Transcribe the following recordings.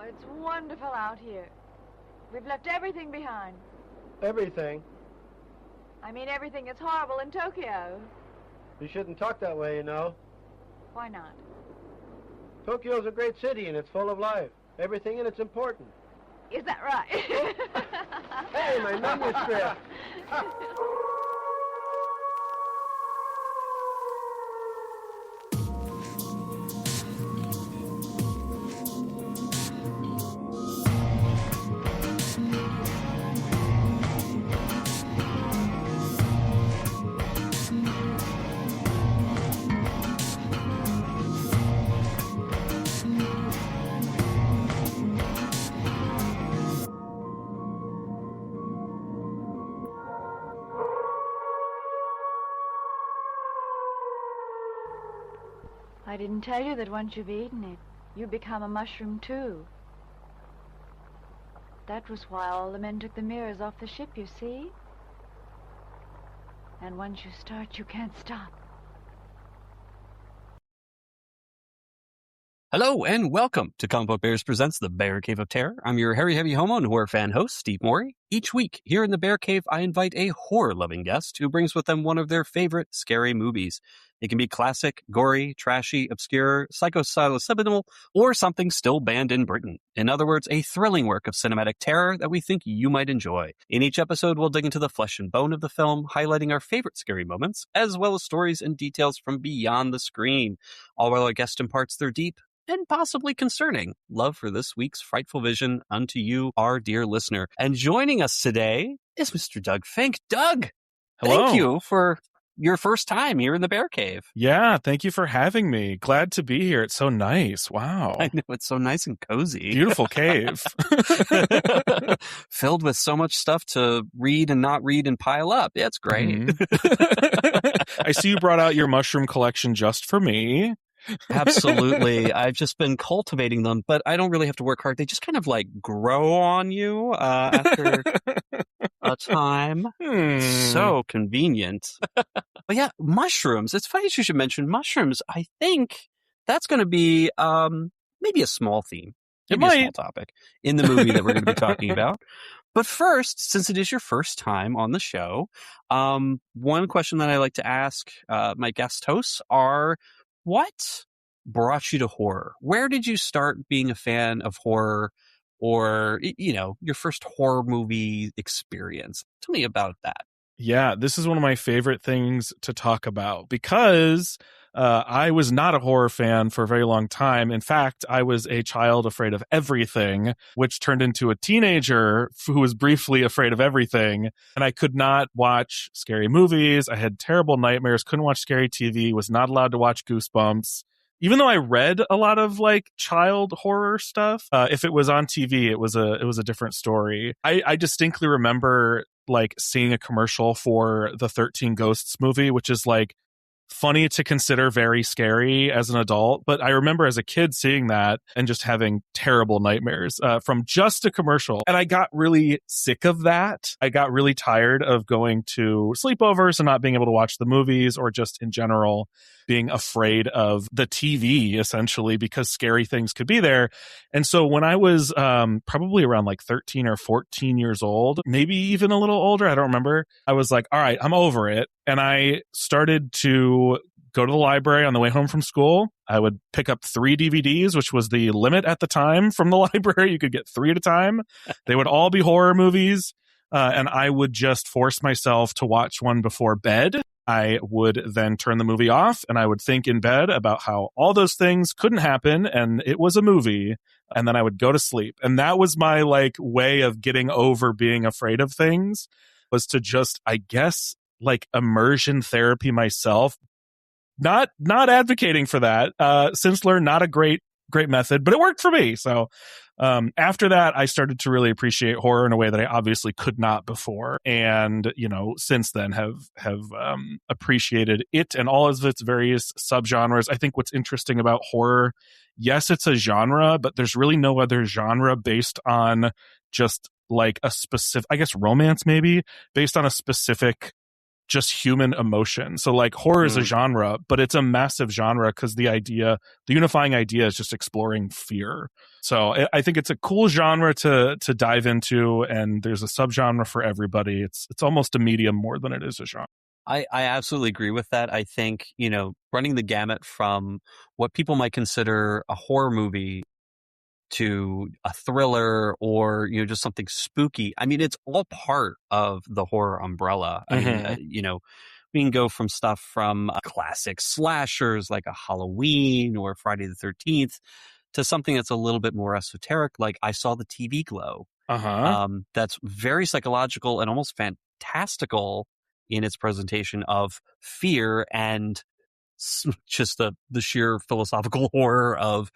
it's wonderful out here. We've left everything behind. Everything? I mean everything that's horrible in Tokyo. You shouldn't talk that way, you know. Why not? Tokyo's a great city and it's full of life. Everything in it's important. Is that right? Hey, my manuscript! I didn't tell you that once you've eaten it, you become a mushroom too. That was why all the men took the mirrors off the ship, you see? And once you start, you can't stop. Hello and welcome to Comic Book Bears Presents The Bear Cave of Terror. I'm your hairy, heavy homo and horror fan host, Steve Morey. Each week, here in the Bear Cave, I invite a horror-loving guest who brings with them one of their favorite scary movies. It can be classic, gory, trashy, obscure, psychopsilocybinal, or something still banned in Britain. In other words, a thrilling work of cinematic terror that we think you might enjoy. In each episode, we'll dig into the flesh and bone of the film, highlighting our favorite scary moments, as well as stories and details from beyond the screen, all while our guest imparts their deep and possibly concerning love for this week's frightful vision unto you, our dear listener. And joining us today is Mr. Doug Fink. Doug, hello. Thank you for your first time here in the Bear Cave. Yeah, thank you for having me. Glad to be here. It's so nice. Wow. I know, it's so nice and cozy. Beautiful cave. Filled with so much stuff to read and not read and pile up. Yeah, it's great. Mm-hmm. I see you brought out your mushroom collection just for me. Absolutely. I've just been cultivating them, but I don't really have to work hard. They just kind of like grow on you after a time. So convenient. But yeah, mushrooms. It's funny you should mention mushrooms. I think that's going to be maybe a small theme. Maybe a small topic in the movie that we're going to be talking about. But first, since it is your first time on the show, one question that I like to ask my guest hosts are, what brought you to horror? Where did you start being a fan of horror, or, you know, your first horror movie experience? Tell me about that. Yeah, this is one of my favorite things to talk about because I was not a horror fan for a very long time. In fact, I was a child afraid of everything, which turned into a teenager who was briefly afraid of everything. And I could not watch scary movies. I had terrible nightmares, couldn't watch scary TV, was not allowed to watch Goosebumps. Even though I read a lot of like child horror stuff, if it was on TV, it was a different story. I distinctly remember like seeing a commercial for the 13 Ghosts movie, which is like funny to consider very scary as an adult. But I remember as a kid seeing that and just having terrible nightmares from just a commercial. And I got really sick of that. I got really tired of going to sleepovers and not being able to watch the movies, or just in general being afraid of the TV, essentially, because scary things could be there. And so when I was probably around like 13 or 14 years old, maybe even a little older, I don't remember, I was like, all right, I'm over it. And I started to go to the library on the way home from school. I would pick up 3 DVDs, which was the limit at the time from the library. You could get 3 at a time. They would all be horror movies. And I would just force myself to watch one before bed. I would then turn the movie off and I would think in bed about how all those things couldn't happen and it was a movie. And then I would go to sleep. And that was my like way of getting over being afraid of things, was to just, I guess, like immersion therapy myself. Not advocating for that. Since learned, not a great method, but it worked for me. So after that, I started to really appreciate horror in a way that I obviously could not before. And, you know, since then have appreciated it and all of its various subgenres. I think what's interesting about horror, yes, it's a genre, but there's really no other genre based on just like a specific, I guess romance maybe, based on a specific just human emotion. So like horror is a genre, but it's a massive genre because the unifying idea is just exploring fear. So I think it's a cool genre to dive into, and there's a subgenre for everybody. It's almost a medium more than it is a genre. I absolutely agree with that. I think, running the gamut from what people might consider a horror movie to a thriller or, just something spooky. I mean, it's all part of the horror umbrella. I mean, we can go from stuff from classic slashers like a Halloween or Friday the 13th to something that's a little bit more esoteric, like I Saw the TV Glow. That's very psychological and almost fantastical in its presentation of fear and just the sheer philosophical horror of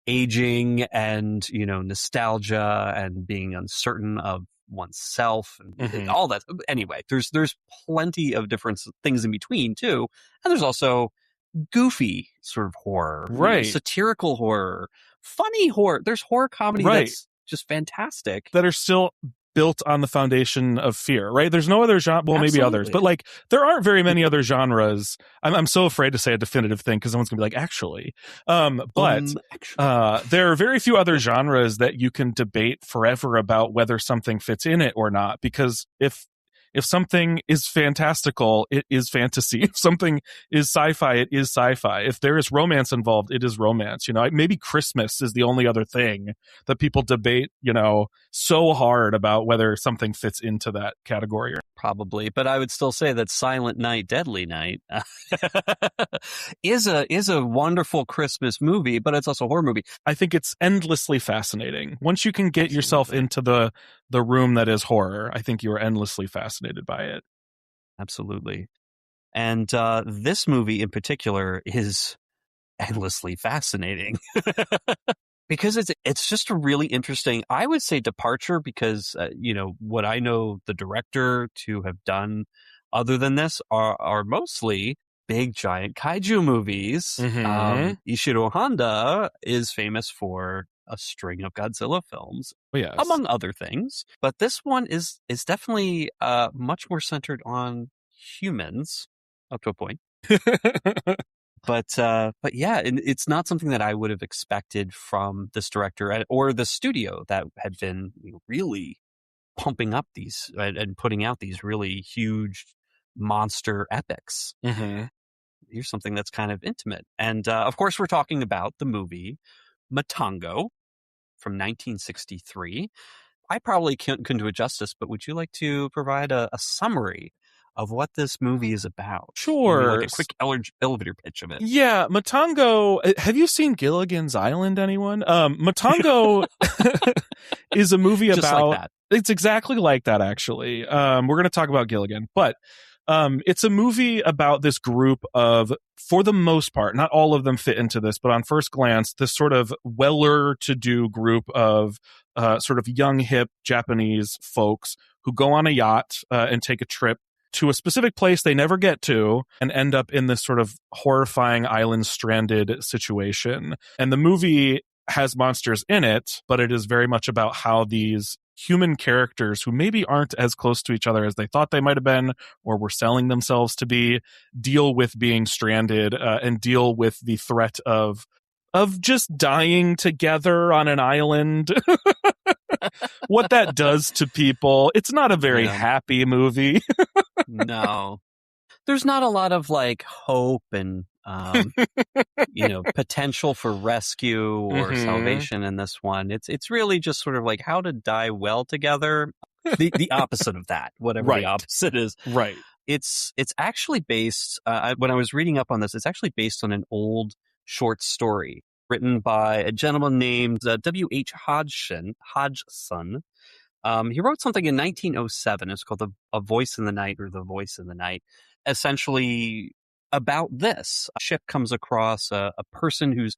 aging and, nostalgia and being uncertain of oneself and all that. Anyway, there's plenty of different things in between too. And there's also goofy sort of horror, right? Satirical horror, funny horror. There's horror comedy that's just fantastic. That are still built on the foundation of fear, right? There's no other genre. Well, maybe others, but like there aren't very many other genres. I'm so afraid to say a definitive thing because someone's gonna be like, actually. There are very few other genres that you can debate forever about whether something fits in it or not. Because if something is fantastical, it is fantasy. If something is sci-fi, it is sci-fi. If there is romance involved, it is romance. Maybe Christmas is the only other thing that people debate, so hard about whether something fits into that category. Probably, but I would still say that Silent Night, Deadly Night is a wonderful Christmas movie, but it's also a horror movie. I think it's endlessly fascinating. Once you can get yourself into the room that is horror, I think you are endlessly fascinated by it. Absolutely. And this movie in particular is endlessly fascinating. Because it's just a really interesting, I would say, departure because, what I know the director to have done other than this are mostly big, giant kaiju movies. Ishiro Honda is famous for a string of Godzilla films, among other things. But this one is definitely much more centered on humans up to a point. But yeah, and it's not something that I would have expected from this director or the studio that had been really pumping up these and putting out these really huge monster epics. Here's something that's kind of intimate. And of course, we're talking about the movie Matango from 1963. I probably couldn't do it justice, but would you like to provide a summary of what this movie is about? Sure. Like a quick elevator pitch of it. Yeah, Matango. Have you seen Gilligan's Island, anyone? Matango is a movie about... Like that. It's exactly like that, actually. We're going to talk about Gilligan, but it's a movie about this group of, for the most part, not all of them fit into this, but on first glance, this sort of well-to-do group of sort of young, hip Japanese folks who go on a yacht and take a trip to a specific place they never get to and end up in this sort of horrifying island stranded situation. And the movie has monsters in it, but it is very much about how these human characters who maybe aren't as close to each other as they thought they might have been or were selling themselves to be deal with being stranded and deal with the threat of just dying together on an island. What that does to people. It's not a very happy movie. No. There's not a lot of like hope and potential for rescue or salvation in this one. It's really just sort of like how to die well together. The opposite of that, whatever the opposite is. Right. It's actually based, when I was reading up on this, it's actually based on an old short story written by a gentleman named WH Hodgson. He wrote something in 1907. It's called A Voice in the Night or The Voice in the Night, essentially about this. A ship comes across a person who's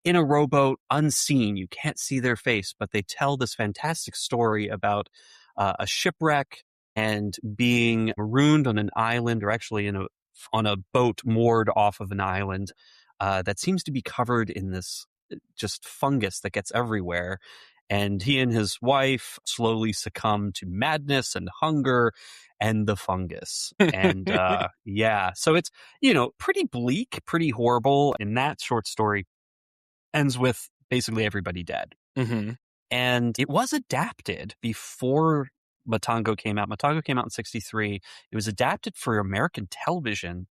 in a rowboat unseen. You can't see their face, but they tell this fantastic story about a shipwreck and being marooned on an island, or actually on a boat moored off of an island that seems to be covered in this just fungus that gets everywhere. And he and his wife slowly succumb to madness and hunger and the fungus. And so it's, pretty bleak, pretty horrible. And that short story ends with basically everybody dead. Mm-hmm. And it was adapted before Matango came out. Matango came out in 1963. It was adapted for American television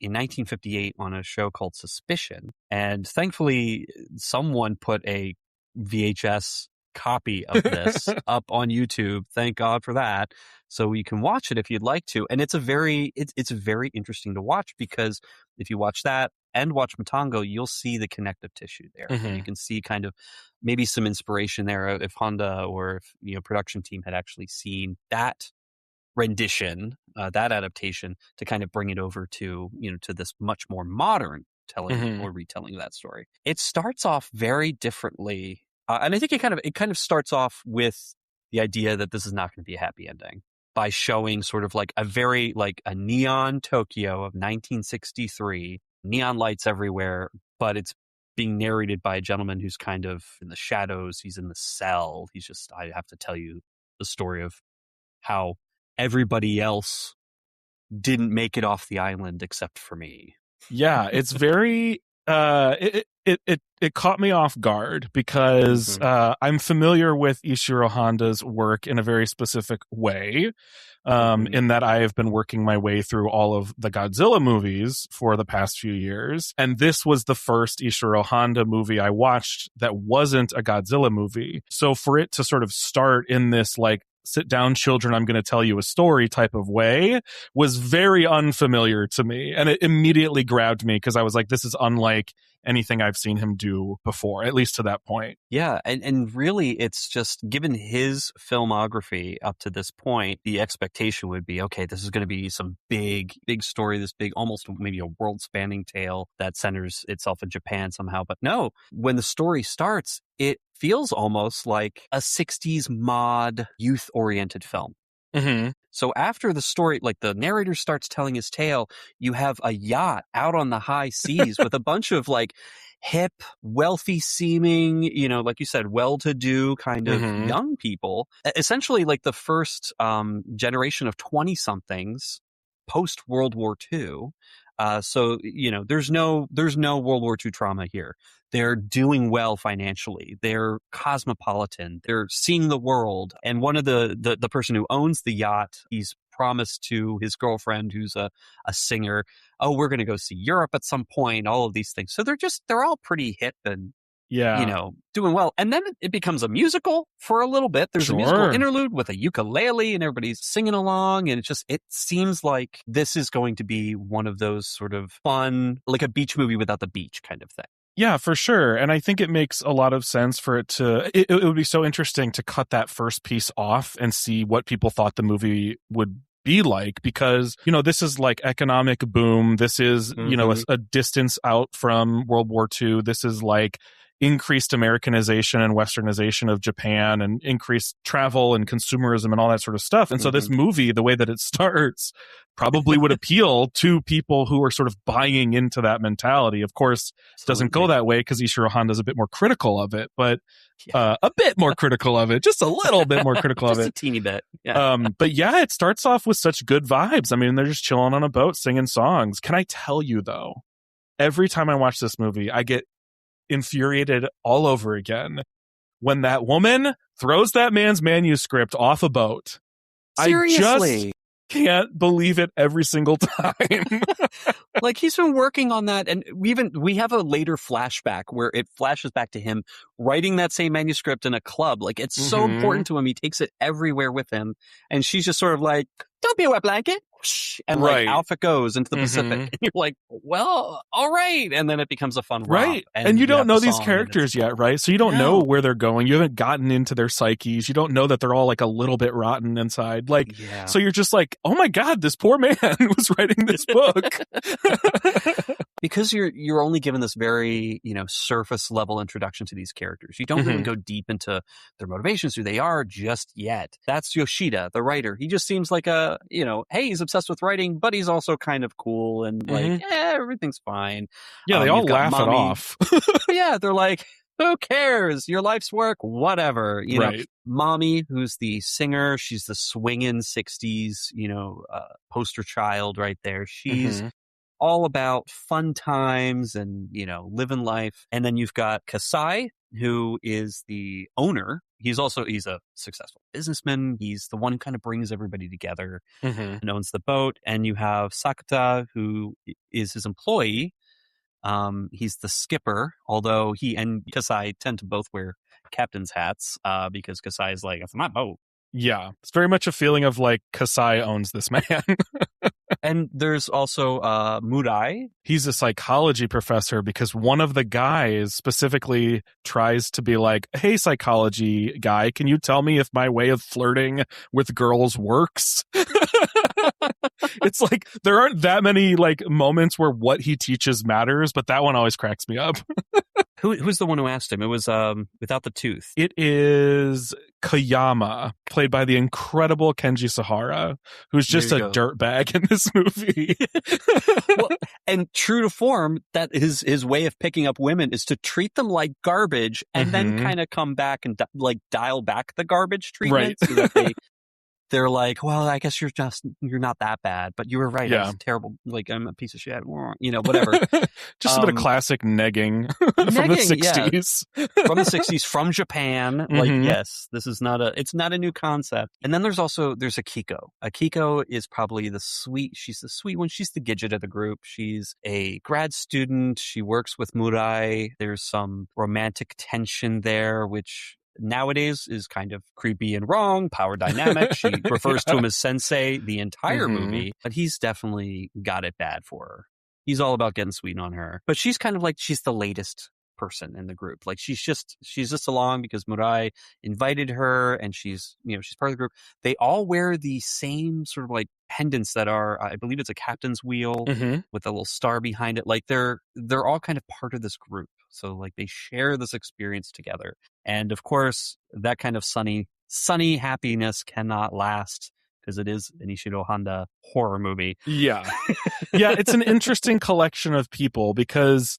in 1958 on a show called Suspicion. And thankfully, someone put a VHS copy of this up on YouTube. Thank God for that. So you can watch it if you'd like to. And it's very interesting to watch, because if you watch that and watch Matango, you'll see the connective tissue there. Mm-hmm. And you can see kind of maybe some inspiration there if Honda or if, production team had actually seen that rendition, that adaptation, to kind of bring it over to, to this much more modern telling or retelling of that story. It starts off very differently. And I think it kind of starts off with the idea that this is not going to be a happy ending, by showing sort of like a neon Tokyo of 1963, neon lights everywhere, but it's being narrated by a gentleman who's kind of in the shadows. He's in the cell. I have to tell you the story of how everybody else didn't make it off the island except for me. Yeah, it's very it caught me off guard, because I'm familiar with Ishiro Honda's work in a very specific way, in that I have been working my way through all of the Godzilla movies for the past few years. And this was the first Ishiro Honda movie I watched that wasn't a Godzilla movie. So for it to sort of start in this sit down, children, I'm going to tell you a story type of way was very unfamiliar to me. And it immediately grabbed me, because I was like, this is unlike anything I've seen him do before, at least to that point. Yeah. And really, it's just, given his filmography up to this point, the expectation would be, okay, this is going to be some big story, this big, almost maybe a world spanning tale that centers itself in Japan somehow. But no, when the story starts, it feels almost like a 60s mod youth oriented film. Mm-hmm. So after the story, the narrator starts telling his tale, you have a yacht out on the high seas with a bunch of hip, wealthy seeming, like you said, well-to-do kind of young people, essentially the first generation of 20-somethings post World War II. So, there's no World War II trauma here. They're doing well financially. They're cosmopolitan. They're seeing the world. And one of the person who owns the yacht, he's promised to his girlfriend, who's a singer, oh, we're going to go see Europe at some point, all of these things. So they're all pretty hip and, doing well. And then it becomes a musical for a little bit. There's a musical interlude with a ukulele and everybody's singing along. And it seems like this is going to be one of those sort of fun, like a beach movie without the beach kind of thing. Yeah, for sure. And I think it makes a lot of sense for it would be so interesting to cut that first piece off and see what people thought the movie would be like, because, this is economic boom. This is, a distance out from World War II. This is increased Americanization and Westernization of Japan, and increased travel and consumerism and all that sort of stuff. And so this movie, the way that it starts, probably would appeal to people who are sort of buying into that mentality. Of course, it doesn't go that way, because Ishiro Honda is a bit more critical of it, but a bit more critical of it, just a little bit more critical of it. Just a teeny bit. Yeah. But yeah, it starts off with such good vibes. I mean, they're just chilling on a boat singing songs. Can I tell you though, every time I watch this movie, I get infuriated all over again when that woman throws that man's manuscript off a boat. Seriously? I just can't believe it every single time. He's been working on that, and we have a later flashback where it flashes back to him writing that same manuscript in a club. It's so important to him, he takes it everywhere with him, and she's just sort of like, don't be a wet blanket, and off it goes into the Pacific, and you're like, well, all right, and then it becomes a fun romp, and you don't know these characters yet, right? So you don't know where they're going. You haven't gotten into their psyches. You don't know that they're all a little bit rotten inside. So you're just like, oh my god, this poor man was writing this book. Because you're only given this very, surface level introduction to these characters. You don't really go deep into their motivations, who they are just yet. That's Yoshida, the writer. He just seems like a, hey, he's obsessed with writing, but he's also kind of cool and everything's fine. Yeah, they all laugh it off. Yeah, they're like, Who cares? Your life's work, whatever. You know, Right. Mommy, who's the singer, she's the swinging 60s, poster child right there. She's Mhm. all about fun times and, living life. And then you've got Kasai, who is the owner. He's a successful businessman. He's the one who kind of brings everybody together Mhm. and owns the boat. And you have Sakuta, who is his employee. He's the skipper, although he and Kasai tend to both wear captain's hats, because Kasai is like, it's my boat. Yeah. It's very much a feeling of like Kasai owns this man. And there's also Murai. He's a psychology professor because one of the guys specifically tries to be like, hey, psychology guy, can you tell me if my way of flirting with girls works? It's like there aren't that many like moments where what he teaches matters, but that one always cracks me up. Who's the one who asked him? It was without the tooth. It is Koyama, played by the incredible Kenji Sahara, who's just a dirtbag in this movie. Well, and true to form, that his way of picking up women is to treat them like garbage and then kind of come back and dial back the garbage treatment, right. So that they're like, well, I guess you're not that bad, but you were right. Yeah. I was terrible. Like, I'm a piece of shit. Whatever. Just a bit of classic negging from the 60s. Yeah. From the 60s, from Japan. Like, yes, it's not a new concept. And then there's Akiko. Akiko is probably she's the sweet one. She's the Gidget of the group. She's a grad student. She works with Murai. There's some romantic tension there, which nowadays is kind of creepy and wrong. Power dynamic. She refers to him as sensei the entire movie, but he's definitely got it bad for her. He's all about getting sweet on her, but she's kind of like, she's the latest person in the group. Like she's just along because Murai invited her, and she's part of the group. They all wear the same sort of like pendants that are, I believe it's a captain's wheel with a little star behind it. Like they're all kind of part of this group. So like they share this experience together. And of course, that kind of sunny happiness cannot last because it is an Ishiro Honda horror movie. Yeah. Yeah, it's an interesting collection of people because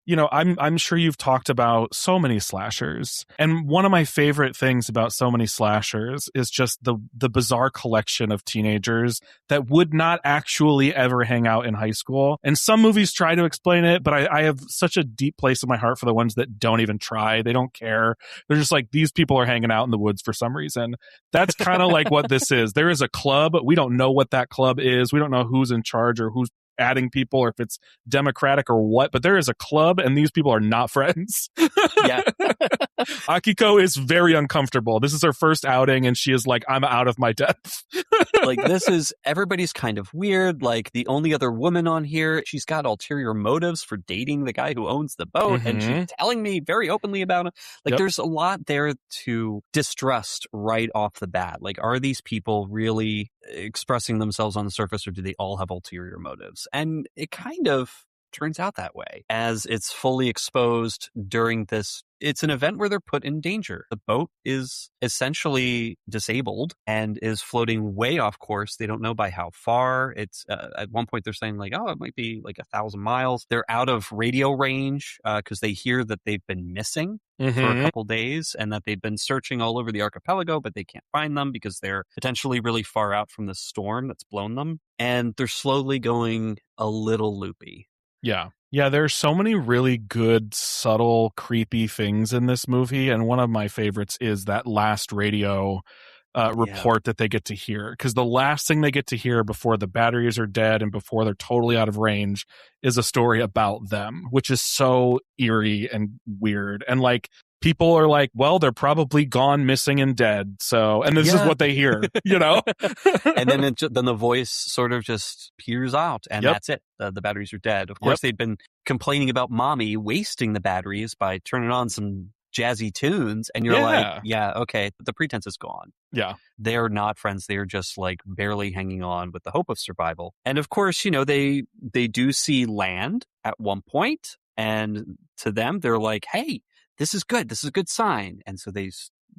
I'm sure you've talked about so many slashers. And one of my favorite things about so many slashers is just the bizarre collection of teenagers that would not actually ever hang out in high school. And some movies try to explain it, but I have such a deep place in my heart for the ones that don't even try. They don't care. They're just like, these people are hanging out in the woods for some reason. That's kind of like what this is. There is a club. We don't know what that club is. We don't know who's in charge or who's adding people or if it's democratic or what, but there is a club and these people are not friends. Yeah. Akiko is very uncomfortable. This is her first outing and she is like, I'm out of my depth. Like everybody's kind of weird. Like the only other woman on here, she's got ulterior motives for dating the guy who owns the boat, and she's telling me very openly about it. Like there's a lot there to distrust right off the bat. Like, are these people really expressing themselves on the surface, or do they all have ulterior motives? And it kind of turns out that way as it's fully exposed during this. It's an event where they're put in danger. The boat is essentially disabled and is floating way off course. They don't know by how far. It's at one point they're saying like, oh, it might be like 1,000 miles. They're out of radio range because they hear that they've been missing for a couple days and that they've been searching all over the archipelago, but they can't find them because they're potentially really far out from the storm that's blown them. And they're slowly going a little loopy. Yeah. Yeah, there's so many really good, subtle, creepy things in this movie. And one of my favorites is that last radio report that they get to hear. Because the last thing they get to hear before the batteries are dead and before they're totally out of range is a story about them, which is so eerie and weird. And like, people are like, well, they're probably gone, missing, and dead. So, and this is what they hear, And then then the voice sort of just peers out, and that's it. The batteries are dead. Of course, they'd been complaining about Mommy wasting the batteries by turning on some jazzy tunes, and you're like, yeah, okay, the pretense is gone. Yeah. They're not friends. They're just like barely hanging on with the hope of survival. And of course, they do see land at one point, and to them, they're like, hey, this is good. This is a good sign. And so they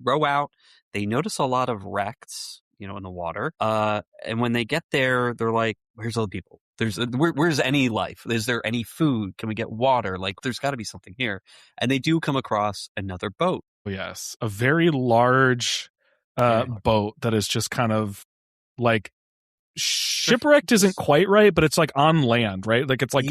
row out. They notice a lot of wrecks, in the water. And when they get there, they're like, where's all the people? Where's any life? Is there any food? Can we get water? Like, there's got to be something here. And they do come across another boat. Yes, a very large boat that is just kind of like shipwrecked isn't quite right, but it's like on land, right? Like it's like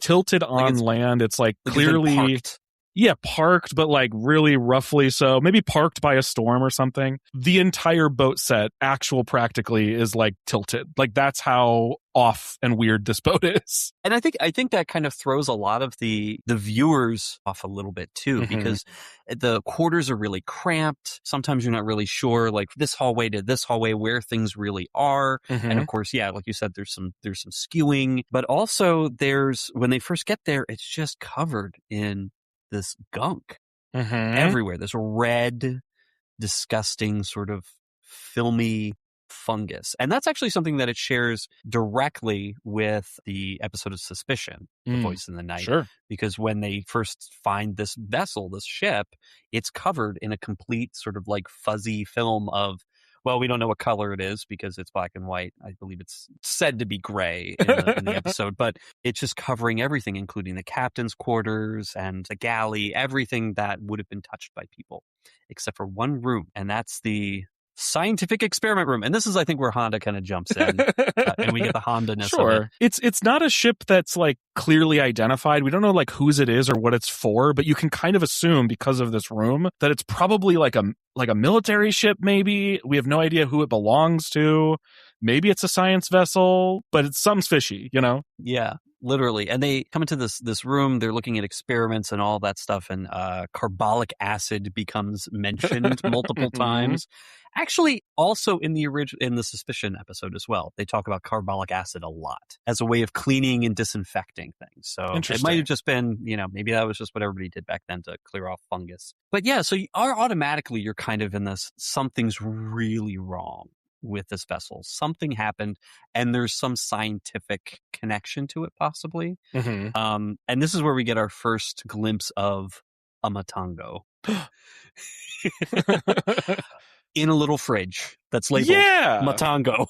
tilted on land. It's like clearly parked. Yeah, parked, but like really roughly so. Maybe parked by a storm or something. The entire boat set, actual practically, is like tilted. Like that's how off and weird this boat is. And I think that kind of throws a lot of the viewers off a little bit too, because the quarters are really cramped. Sometimes you're not really sure, like this hallway to this hallway, where things really are. And of course, like you said, there's some skewing, but also when they first get there, it's just covered in this gunk everywhere. This red, disgusting sort of filmy fungus. And that's actually something that it shares directly with the episode of Suspicion, The Voice in the Night. Sure. Because when they first find this vessel, this ship, it's covered in a complete sort of like fuzzy film of, well, we don't know what color it is because it's black and white. I believe it's said to be gray in the episode, but it's just covering everything, including the captain's quarters and the galley, everything that would have been touched by people, except for one room, and that's the scientific experiment room. And this is, I think, where Honda kind of jumps in, and we get the Honda-ness of it. It's not a ship that's like clearly identified. We don't know like whose it is or what it's for, but you can kind of assume because of this room that it's probably like a military ship. Maybe we have no idea who it belongs to. Maybe it's a science vessel, but something's fishy, you know? Yeah. Literally. And they come into this room, they're looking at experiments and all that stuff, and carbolic acid becomes mentioned multiple times. Actually, also in the Suspicion episode as well, they talk about carbolic acid a lot as a way of cleaning and disinfecting things. So it might have just been, maybe that was just what everybody did back then to clear off fungus. But yeah, so automatically you're kind of in this, something's really wrong with this vessel. Something happened, and there's some scientific connection to it, possibly. And this is where we get our first glimpse of a Matango in a little fridge that's labeled Matango.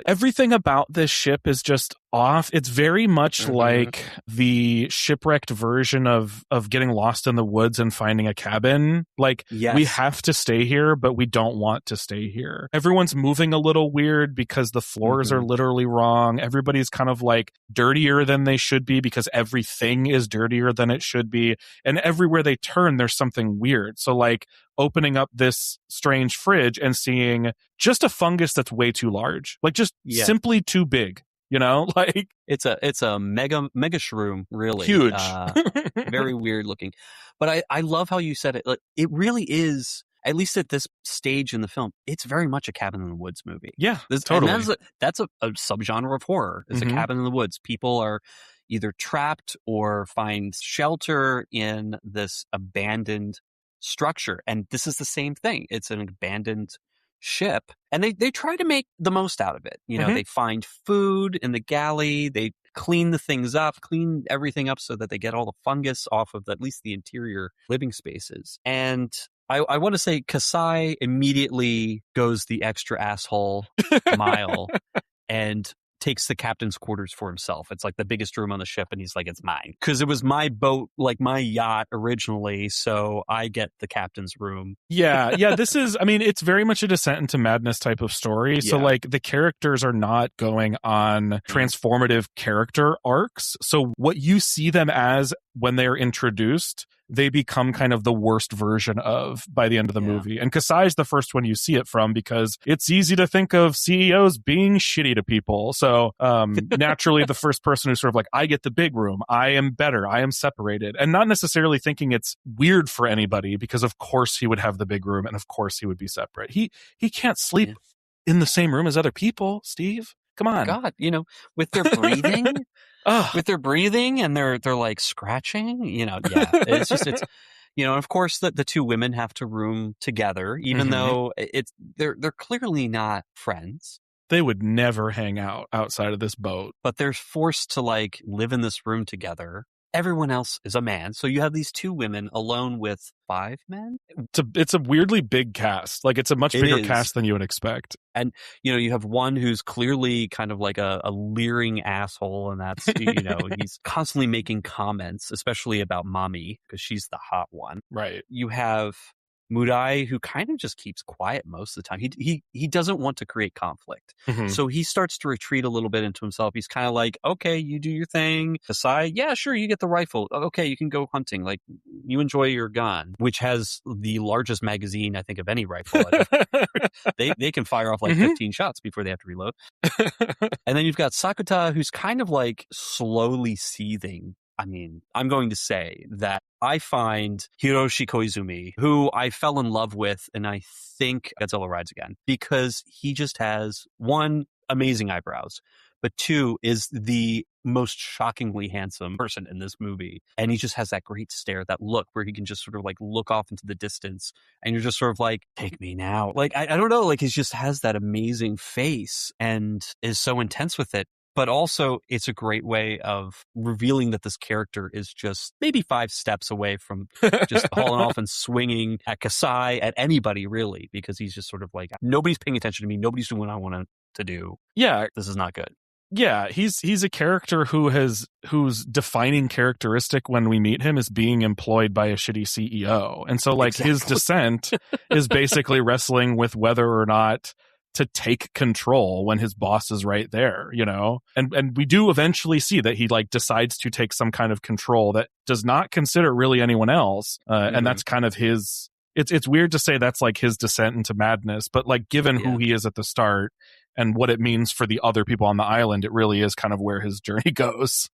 Everything about this ship is just off. It's very much like the shipwrecked version of getting lost in the woods and finding a cabin. Like, we have to stay here, but we don't want to stay here. Everyone's moving a little weird because the floors are literally wrong. Everybody's kind of like dirtier than they should be because everything is dirtier than it should be. And everywhere they turn, there's something weird. So like opening up this strange fridge and seeing just a fungus that's way too large, like just simply too big, like it's a mega shroom, really huge, very weird looking. But I love how you said it. Like, it really is, at least at this stage in the film, it's very much a cabin in the woods movie. Yeah, totally. And that's a subgenre of horror. It's a cabin in the woods. People are either trapped or find shelter in this abandoned structure, and this is the same thing. It's an abandoned ship, and they try to make the most out of it. They find food in the galley, they clean the things up, clean everything up so that they get all the fungus off of at least the interior living spaces. And I want to say Kasai immediately goes the extra asshole mile and takes the captain's quarters for himself. It's like the biggest room on the ship, and he's like, it's mine. Because it was my boat, like my yacht originally, so I get the captain's room. Yeah, this is, it's very much a descent into madness type of story. So like the characters are not going on transformative character arcs. So what you see them as when they're introduced, they become kind of the worst version of by the end of the movie. And Kasai's the first one you see it from because it's easy to think of CEOs being shitty to people. So naturally, the first person who's sort of like, I get the big room, I am better, I am separated, and not necessarily thinking it's weird for anybody because of course he would have the big room and of course he would be separate. He can't sleep in the same room as other people, Steve. Come on. God, with their breathing. With their breathing and they're like scratching, it's and of course the two women have to room together, even though they're clearly not friends. They would never hang out outside of this boat, but they're forced to like live in this room together. everyone else is a man. So you have these 2 women alone with 5 men. It's a weirdly big cast. Like, it's a much bigger is. cast than you would expect. And, you have one who's clearly kind of like a leering asshole, and that's, he's constantly making comments, especially about Mommy, because she's the hot one. Right. You have Murai, who kind of just keeps quiet most of the time. He doesn't want to create conflict. Mhm. So he starts to retreat a little bit into himself. He's kind of like, okay, you do your thing. Kasai, yeah, sure, you get the rifle. Okay, you can go hunting. Like, you enjoy your gun, which has the largest magazine, I think, of any rifle. They can fire off like 15 shots before they have to reload. And then you've got Sakuta, who's kind of like slowly seething. I mean, I'm going to say that I find Hiroshi Koizumi, who I fell in love with, and I think Godzilla Rides Again, because he just has, 1, amazing eyebrows, but 2, is the most shockingly handsome person in this movie. And he just has that great stare, that look where he can just sort of like look off into the distance, and you're just sort of like, take me now. Like, I don't know, like, he just has that amazing face and is so intense with it. But also, it's a great way of revealing that this character is just maybe 5 steps away from just hauling off and swinging at Kasai, at anybody, really, because he's just sort of like, nobody's paying attention to me. Nobody's doing what I want to do. Yeah. This is not good. Yeah, he's a character whose defining characteristic when we meet him is being employed by a shitty CEO. And so, like, his descent is basically wrestling with whether or not to take control when his boss is right there, and we do eventually see that he like decides to take some kind of control that does not consider really anyone else, and that's kind of his. It's weird to say that's like his descent into madness, but like given who he is at the start and what it means for the other people on the island, it really is kind of where his journey goes.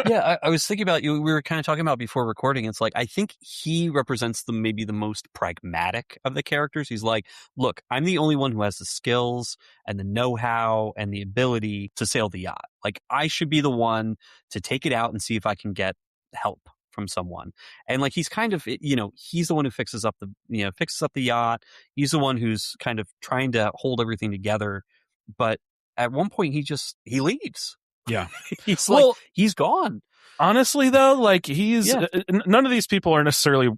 Yeah, I was thinking about you. We were kind of talking about before recording. It's like, I think he represents maybe the most pragmatic of the characters. He's like, look, I'm the only one who has the skills and the know-how and the ability to sail the yacht. Like, I should be the one to take it out and see if I can get help from someone. And like, he's kind of, he's the one who fixes up the yacht. He's the one who's kind of trying to hold everything together. But at one point he leaves. Yeah. He's gone. Honestly, though, like, none of these people are necessarily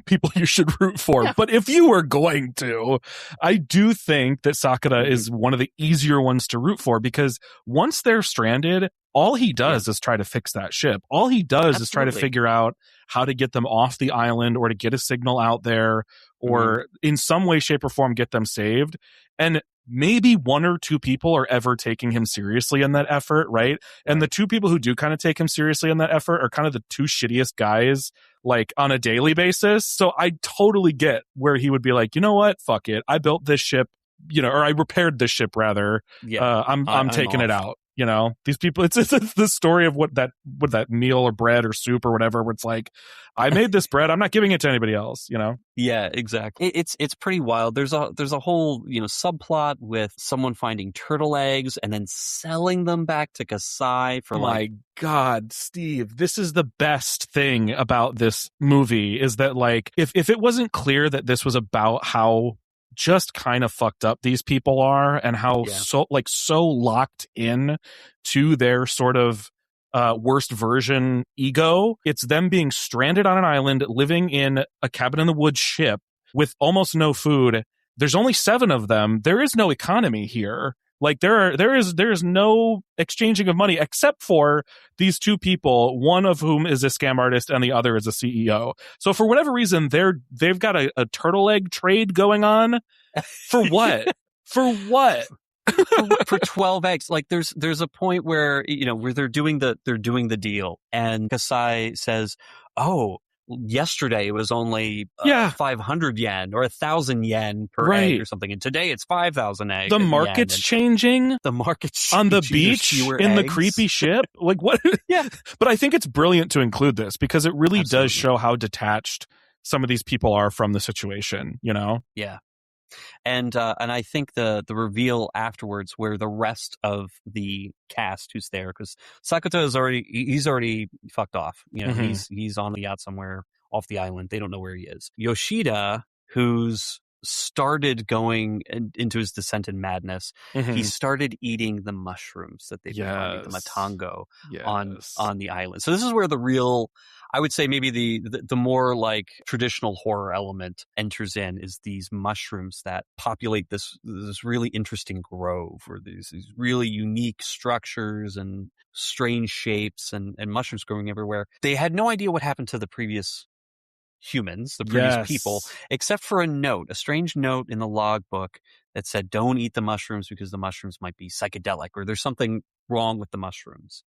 people you should root for. Yeah. But if you were going to, I do think that Sakura is one of the easier ones to root for, because once they're stranded, all he does is try to fix that ship. All he does is try to figure out how to get them off the island, or to get a signal out there, or in some way, shape, or form get them saved. And maybe 1 or 2 people are ever taking him seriously in that effort, right? And the 2 people who do kind of take him seriously in that effort are kind of the 2 shittiest guys, like, on a daily basis. So I totally get where he would be like, you know what? Fuck it. I built this ship, or I repaired this ship, rather. Yeah, I'm taking it out. These people, it's the story of what that meal or bread or soup or whatever, where it's like, I made this bread, I'm not giving it to anybody else, Yeah, exactly. It's pretty wild. There's a whole, subplot with someone finding turtle eggs and then selling them back to Kasai for my God, Steve, this is the best thing about this movie, is that, like, if it wasn't clear that this was about how just kind of fucked up these people are, and how so locked in to their sort of worst version ego. It's them being stranded on an island, living in a cabin in the woods ship with almost no food. There's only 7 of them. There is no economy here. Like, there is no exchanging of money except for these 2 people, one of whom is a scam artist and the other is a CEO. So for whatever reason, they've got a turtle egg trade going on. For what? For what? for 12 eggs. Like, there's a point where where they're doing the deal, and Kasai says, "Oh, yesterday it was only 500 yen or 1,000 yen per egg or something, and today it's 5,000 eggs." The market's changing. The market's on the beach in the creepy ship. Like, what? Yeah. But I think it's brilliant to include this, because it really does show how detached some of these people are from the situation. Yeah. And I think the reveal afterwards, where the rest of the cast who's there, because Sakuta he's already fucked off. He's on the yacht somewhere off the island. They don't know where he is. Yoshida, who's started going into his descent in madness, Mhm. he started eating the mushrooms that they've been finding, the Matango, on the island. So this is where the real, I would say maybe the more like traditional horror element enters in, is these mushrooms that populate this really interesting grove, or these really unique structures and strange shapes and mushrooms growing everywhere. They had no idea what happened to the previous humans, the previous people, except for a strange note in the logbook that said, don't eat the mushrooms because the mushrooms might be psychedelic, or there's something wrong with the mushrooms.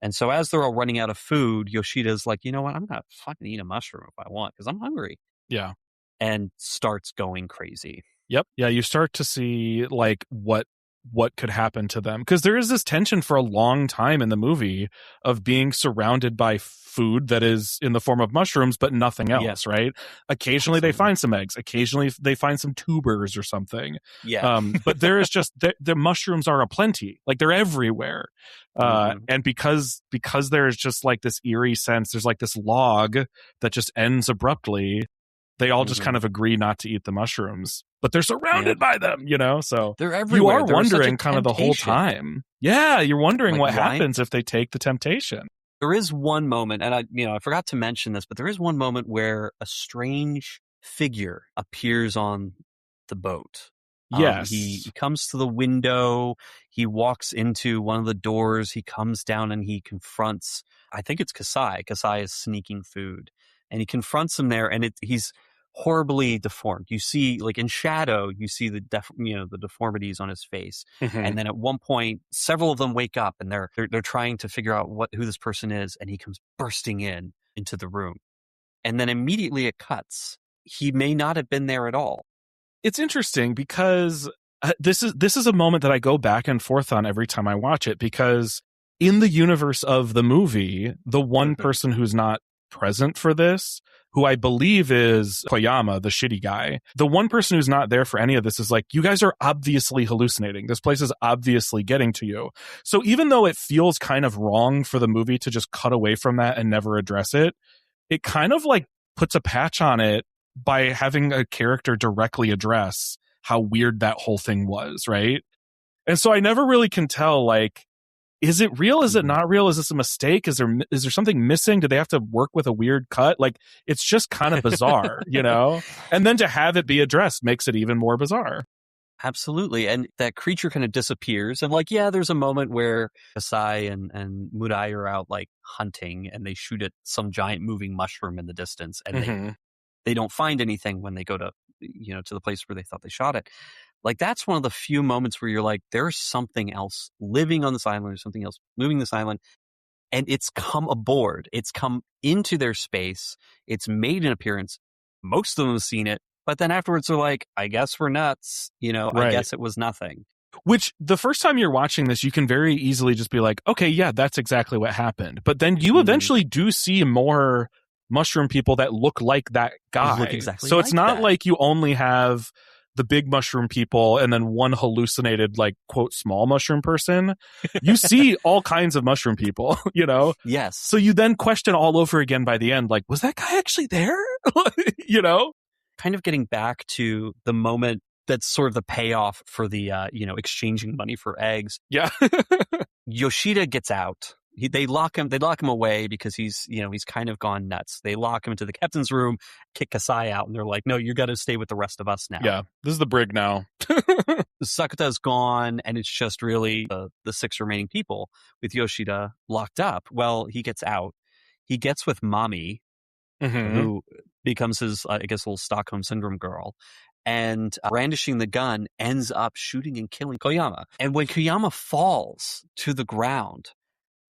And so as they're all running out of food, Yoshida's like, you know what, I'm going to fucking eat a mushroom if I want, because I'm hungry. Yeah. And starts going crazy. Yep. Yeah, you start to see like what could happen to them, because there is this tension for a long time in the movie of being surrounded by food that is in the form of mushrooms but nothing else. Right, occasionally they find some eggs, occasionally they find some tubers or something, but there is just the mushrooms are aplenty, like they're everywhere. And because there is just like this eerie sense, there's like this log that just ends abruptly, they all just kind of agree not to eat the mushrooms, but they're surrounded by them, so they're everywhere. You are wondering kind of the whole time. Yeah, you're wondering like, what happens if they take the temptation. There is one moment, and I forgot to mention this, but there is one moment where a strange figure appears on the boat. Yes. He comes to the window, he walks into one of the doors, he comes down and he confronts, I think it's Kasai. Kasai is sneaking food. And he confronts him there, and he's horribly deformed. You see, like in shadow, you see the deformities on his face. And then at one point, several of them wake up and they're trying to figure out who this person is, and he comes bursting into the room. And then immediately it cuts. He may not have been there at all. It's interesting because this is a moment that I go back and forth on every time I watch it, because in the universe of the movie, the one person who's not present for this, who I believe is Koyama, the shitty guy, the one person who's not there for any of this is like, you guys are obviously hallucinating. This place is obviously getting to you. So even though it feels kind of wrong for the movie to just cut away from that and never address it, it kind of like puts a patch on it by having a character directly address how weird that whole thing was, right? And so I never really can tell, like, is it real? Is it not real? Is this a mistake? Is there something missing? Do they have to work with a weird cut? Like, it's just kind of bizarre, And then to have it be addressed makes it even more bizarre. Absolutely. And that creature kind of disappears. And like, yeah, there's a moment where Kasai and Murai are out like hunting, and they shoot at some giant moving mushroom in the distance, and they don't find anything when they go to the place where they thought they shot it. Like, that's one of the few moments where you're like, there's something else living on this island, there's something else moving this island, and it's come aboard. It's come into their space. It's made an appearance. Most of them have seen it, but then afterwards they're like, I guess we're nuts. I guess it was nothing. Which, the first time you're watching this, you can very easily just be like, okay, yeah, that's exactly what happened. But then you eventually do see more mushroom people that look like that guy. So it's not like you only have the big mushroom people and then one hallucinated, like, quote, small mushroom person. You see all kinds of mushroom people, Yes. So you then question all over again by the end, like, was that guy actually there? Kind of getting back to the moment that's sort of the payoff for the exchanging money for eggs. Yeah. Yoshida gets out. They lock him away because he's kind of gone nuts. They lock him into the captain's room, kick Kasai out, and they're like, no, you got to stay with the rest of us now. Yeah, this is the brig now. Sakata's gone, and it's just really the 6 remaining people with Yoshida locked up. Well, he gets out. He gets with Mami, who becomes his, I guess, little Stockholm Syndrome girl, and brandishing the gun ends up shooting and killing Koyama. And when Koyama falls to the ground,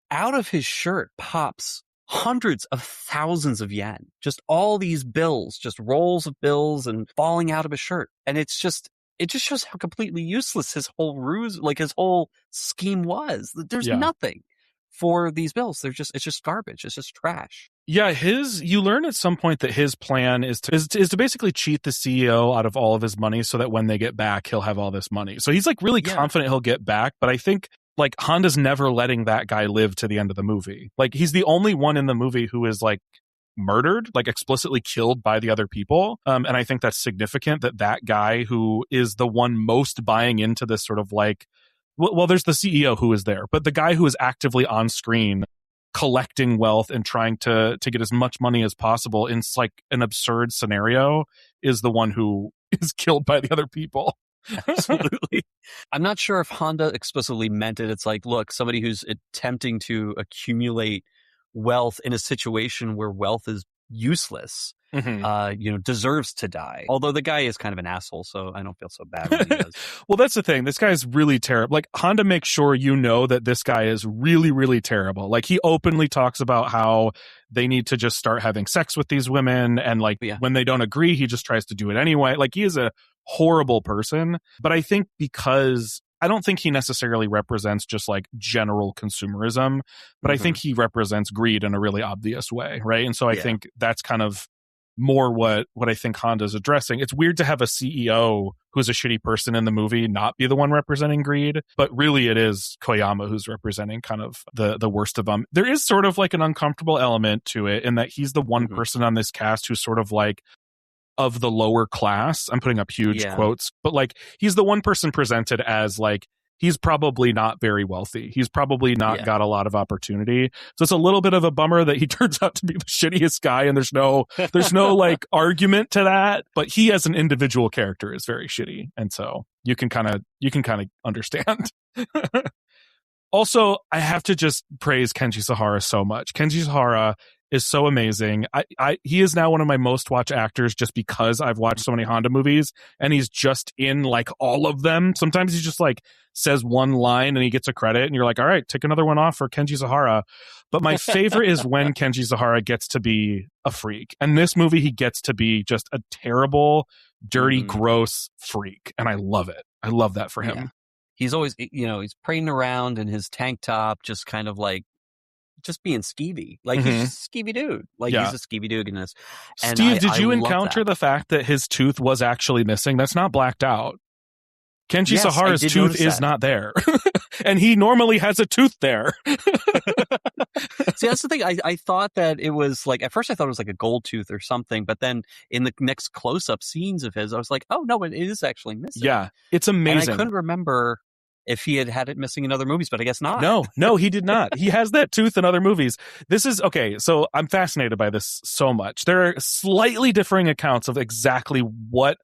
out of his shirt pops hundreds of thousands of yen. Just all these bills, just rolls of bills and falling out of his shirt. And it just shows how completely useless his whole ruse, like his whole scheme was. There's nothing for these bills. It's just garbage. It's just trash. Yeah, you learn at some point that his plan is to basically cheat the CEO out of all of his money so that when they get back, he'll have all this money. So he's like really confident he'll get back. But I think, like, Honda's never letting that guy live to the end of the movie. Like, he's the only one in the movie who is like murdered, like explicitly killed by the other people. And I think that's significant that guy who is the one most buying into this sort of like, well, there's the CEO who is there, but the guy who is actively on screen collecting wealth and trying to get as much money as possible in like an absurd scenario is the one who is killed by the other people. Absolutely. I'm not sure if Honda explicitly meant it. It's like, look, somebody who's attempting to accumulate wealth in a situation where wealth is useless, deserves to die. Although the guy is kind of an asshole, so I don't feel so bad when he does. Well, that's the thing. This guy's really terrible. Like, Honda makes sure you know that this guy is really, really terrible. Like, he openly talks about how they need to just start having sex with these women, and like when they don't agree, he just tries to do it anyway. Like, he is a horrible person. But I think because I don't think he necessarily represents just like general consumerism, but I think he represents greed in a really obvious way, right? And so I think that's kind of more what I think Honda's addressing. It's weird to have a CEO who's a shitty person in the movie not be the one representing greed, but really it is Koyama who's representing kind of the worst of them. There is sort of like an uncomfortable element to it in that he's the one person on this cast who's sort of like of the lower class. I'm putting up huge quotes, but like he's the one person presented as like he's probably not very wealthy. He's probably not got a lot of opportunity. So it's a little bit of a bummer that he turns out to be the shittiest guy, and there's no like argument to that, but he as an individual character is very shitty. And so you can kind of understand. Also, I have to just praise Kenji Sahara so much. Kenji Sahara is so amazing. He is now one of my most watched actors just because I've watched so many Honda movies, and he's just in like all of them. Sometimes he just like says one line and he gets a credit, and you're like, all right, take another one off for Kenji Sahara. But my favorite is when Kenji Sahara gets to be a freak. And this movie, he gets to be just a terrible, dirty, gross freak. And I love it. I love that for him. Yeah. He's always, he's parading around in his tank top, just kind of like, just being skeevy. Like, he's just a skeevy dude. Like, he's a skeevy dude in this. And Steve, did you encounter the fact that his tooth was actually missing? That's not blacked out. Kenji Sahara's tooth is not there. And he normally has a tooth there. See, that's the thing. I thought that it was like, at first I thought it was like a gold tooth or something, but then in the next close-up scenes of his, I was like, oh, no, it is actually missing. Yeah, it's amazing. And I couldn't remember if he had it missing in other movies, but I guess not. No, he did not. He has that tooth in other movies. This is, okay, so I'm fascinated by this so much. There are slightly differing accounts of exactly what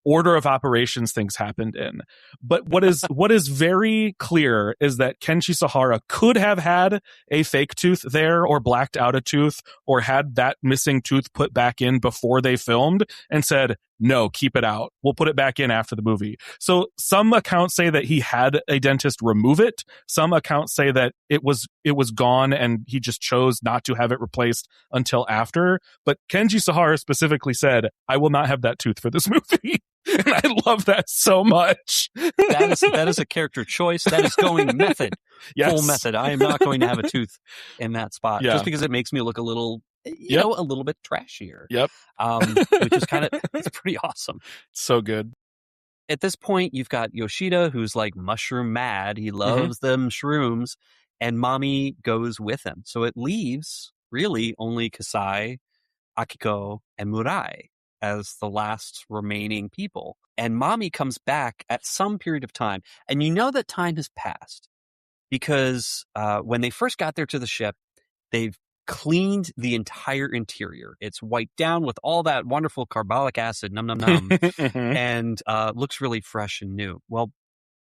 order of operations things happened in. But what is very clear is that Kenji Sahara could have had a fake tooth there, or blacked out a tooth, or had that missing tooth put back in before they filmed and said, no, keep it out. We'll put it back in after the movie. So some accounts say that he had a dentist remove it. Some accounts say that it was gone and he just chose not to have it replaced until after. But Kenji Sahara specifically said, I will not have that tooth for this movie. And I love that so much. That is a character choice. That is going method. Yes. Full method. I am not going to have a tooth in that spot. Just because it makes me look a little, a little bit trashier. Yep. Which is it's pretty awesome. So good. At this point, you've got Yoshida, who's like mushroom mad. He loves them shrooms, and Mommy goes with him. So it leaves really only Kasai, Akiko, and Murai as the last remaining people. And Mommy comes back at some period of time. And you know that time has passed because when they first got there to the ship, they've cleaned the entire interior. It's wiped down with all that wonderful carbolic acid, num num num, and looks really fresh and new. Well,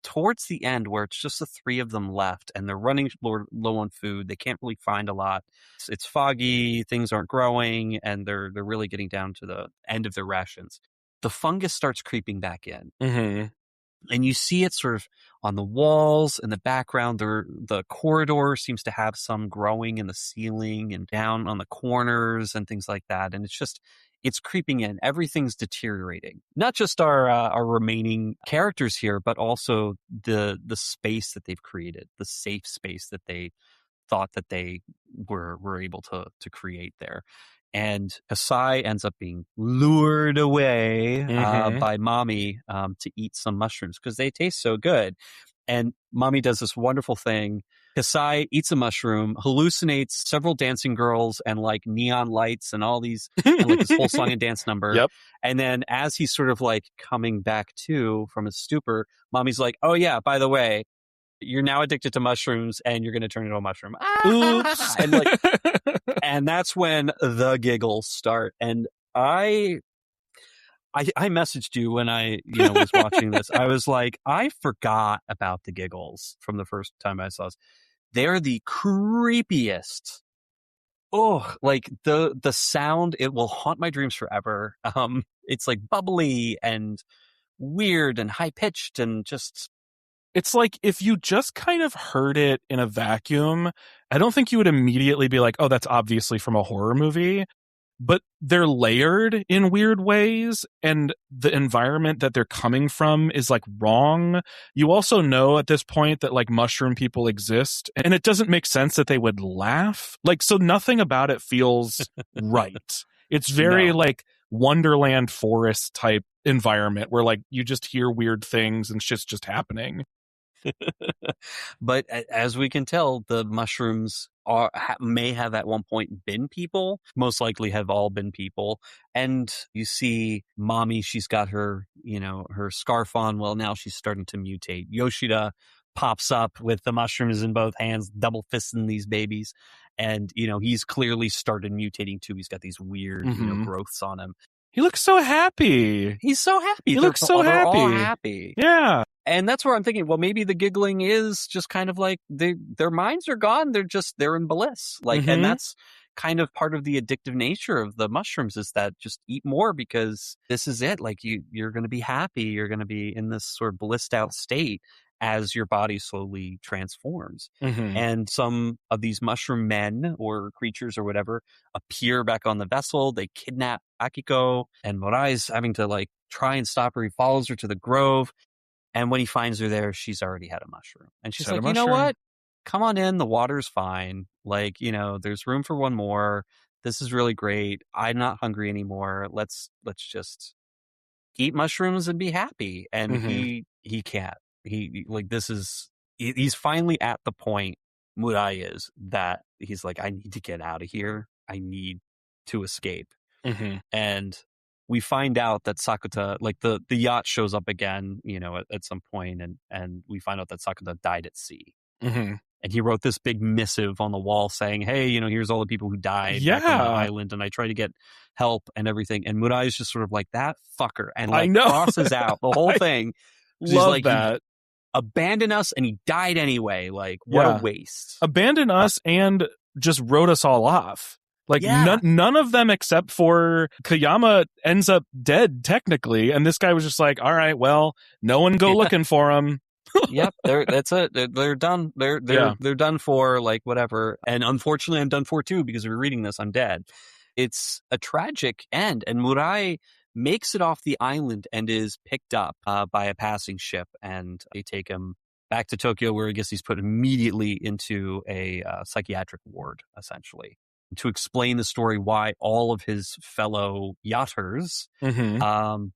towards the end, where it's just the three of them left and they're running low on food, they can't really find a lot. It's foggy, things aren't growing, and they're really getting down to the end of their rations. The fungus starts creeping back in. And you see it sort of on the walls in the background. The corridor seems to have some growing in the ceiling and down on the corners and things like that. And it's creeping in. Everything's deteriorating. Not just our remaining characters here, but also the space that they've created, the safe space that they thought that they were able to create there. And Kasai ends up being lured away by Mommy to eat some mushrooms because they taste so good. And Mommy does this wonderful thing Kasai eats a mushroom, hallucinates several dancing girls and like neon lights and all these, and like this whole song and dance number. Yep. And then as he's sort of like coming back to from his stupor, Mommy's like, oh yeah, by the way, you're now addicted to mushrooms and you're going to turn into a mushroom. Oops. And like, and that's when the giggles start. And I messaged you when I was watching this. I was like, I forgot about the giggles from the first time I saw this. They're the creepiest. Oh, like the sound, it will haunt my dreams forever. It's like bubbly and weird and high pitched and just. It's like if you just kind of heard it in a vacuum, I don't think you would immediately be like, oh, that's obviously from a horror movie. But they're layered in weird ways, and the environment that they're coming from is like wrong. You also know at this point that like mushroom people exist, and it doesn't make sense that they would laugh. Like, so nothing about it feels right. It's very like Wonderland forest type environment where like you just hear weird things and shit's just happening. But as we can tell, the mushrooms may have at one point been people, most likely have all been people. And you see Mommy, she's got her, her scarf on. Well, now she's starting to mutate. Yoshida pops up with the mushrooms in both hands, double fisting these babies. And, he's clearly started mutating too. He's got these weird, growths on him. He looks so happy. He's so happy. He looks so they're happy. all happy. Yeah. And that's where I'm thinking, well, maybe the giggling is just kind of like their minds are gone. They're in bliss. Like, and that's kind of part of the addictive nature of the mushrooms is that just eat more because this is it. Like you're going to be happy. You're going to be in this sort of blissed out state as your body slowly transforms. And some of these mushroom men or creatures or whatever appear back on the vessel. They kidnap Akiko, and Morai's having to like try and stop her. He follows her to the grove. And when he finds her there, she's already had a mushroom. And she's like, you know what? Come on in. The water's fine. Like, there's room for one more. This is really great. I'm not hungry anymore. Let's just eat mushrooms and be happy. And he can't. He's finally at the point, Murai is, that he's like, I need to get out of here. I need to escape. And we find out that Sakuta, like the yacht shows up again, at some point, and we find out that Sakuta died at sea. And he wrote this big missive on the wall saying, hey, here's all the people who died back on the island, and I tried to get help and everything. And Murai is just sort of like, that fucker, and like crosses out the whole thing. She's love like, that. Abandoned us and he died anyway. Like, what a waste. Abandoned us and just wrote us all off. Like, none of them except for Kayama ends up dead, technically. And this guy was just like, all right, well, no one go looking for him. Yep, that's it. They're done. They're done for, like, whatever. And unfortunately, I'm done for too, because we're reading this. I'm dead. It's a tragic end. And Murai makes it off the island and is picked up by a passing ship. And they take him back to Tokyo, where I guess he's put immediately into a psychiatric ward, essentially, to explain the story why all of his fellow yachters from